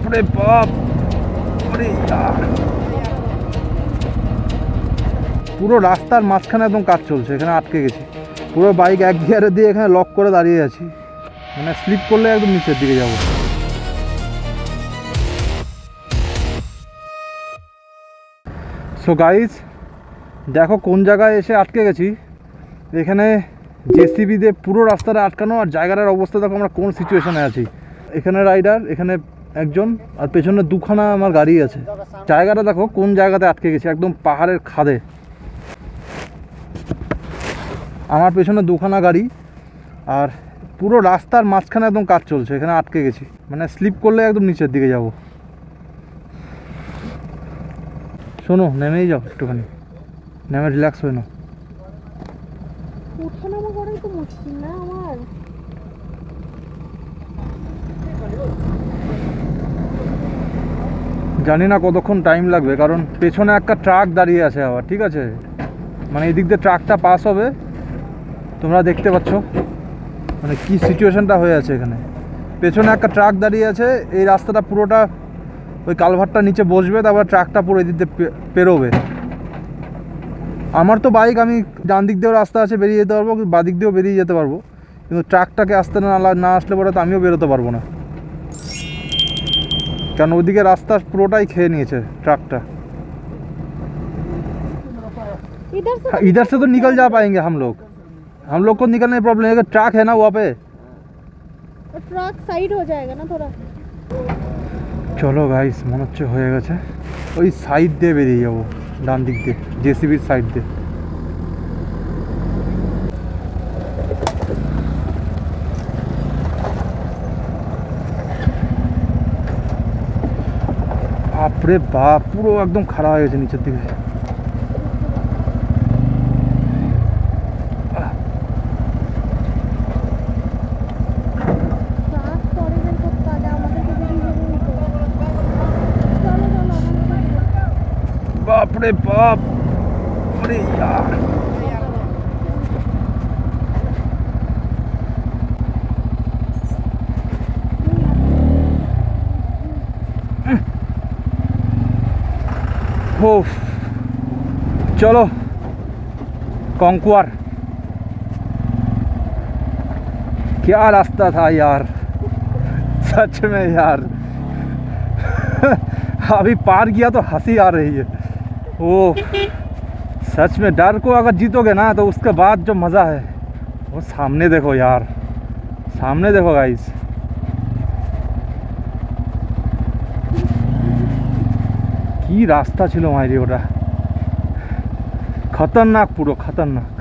বাপরে বাপ, আরে ইয়ার, পুরো রাস্তার মাঝখানে একদম কাজ চলছে, এখানে আটকে গেছি। পুরো বাইক এক গিয়ারে দিয়ে এখানে লক করে দাঁড়িয়ে আছি, মানে স্লিপ করলে একদম নিচের দিকে যাব। সো গাইজ, দেখো কোন জায়গায় এসে আটকে গেছি। এখানে জেসিবি দিয়ে পুরো রাস্তাটা আটকানো, আর জায়গাটার অবস্থা দেখো আমরা কোন সিচুয়েশনে আছি। এখানে রাইডার, এখানে একজন, আর পেছনে দুখানা আমার গাড়ি আছে। জায়গাটা দেখো কোন জায়গাতে আটকে গেছি, একদম পাহাড়ের খাদে। আমার পেছনে দুখানা গাড়ি, আর পুরো রাস্তার মাঝখানে একদম কাজ চলছে, এখানে আটকে গেছি, মানে স্লিপ করলে একদম নিচের দিকে যাব। শোনো, নেমেই যাও, একটুখানি নেমে রিল্যাক্স হয়ে নাও। ওঠানামা করাই তো মুশকিল না আমার। জানি না কতক্ষণ টাইম লাগবে, কারণ পেছনে একটা ট্রাক দাঁড়িয়ে আছে আবার, ঠিক আছে, মানে এই দিক দিয়ে ট্রাকটা পাস হবে, তোমরা দেখতে পাচ্ছ মানে কি সিচুয়েশনটা হয়ে আছে এখানে। পেছনে একটা ট্রাক দাঁড়িয়ে আছে, এই রাস্তাটা পুরোটা ওই কালভারটা নিচে বসবে, তারপর ট্রাকটা পুরো এই দিক দিয়ে পেরোবে। আমার তো বাইক, আমি ডান দিক দিয়েও রাস্তা আছে, বেরিয়ে যেতে পারবো, বাঁ দিক দিয়েও বেরিয়ে যেতে পারবো, কিন্তু ট্রাকটাকে আসতে না আসলে পরে তো আমিও বেরোতে পারবো না, কারণ ওদিকে রাস্তা পুরোটাই খেয়ে নিয়েছে ট্রাকটা। इधर से तो निकल जा पाएंगे हम लोग को निकलने प्रॉब्लम है, ट्रक है ना वहाँ पे, ट्रक साइड हो जाएगा ना थोड़ा। চলো গাইস, মনে হচ্ছে হয়ে গেছে। ওই সাইড দিয়ে বেরিয়ে যাবো, ডান দিক দিয়ে, জেসিবির সাইড দিয়ে। বাপরে বাপ, পুরো একদম খারাপ হয়ে গেছে নিচের দিকে। বাপরে বাপ, আরে ইয়ার, चलो कॉन्क्वर। क्या रास्ता था यार, सच में यार। अभी पार किया तो हंसी आ रही है। ओ सच में, डर को अगर जीतोगे ना तो उसके बाद जो मज़ा है वो सामने देखो यार, सामने देखो गाइस। কি রাস্তা ছিল মাইরি, ওটা খতরনাক, পুরো খতরনাক।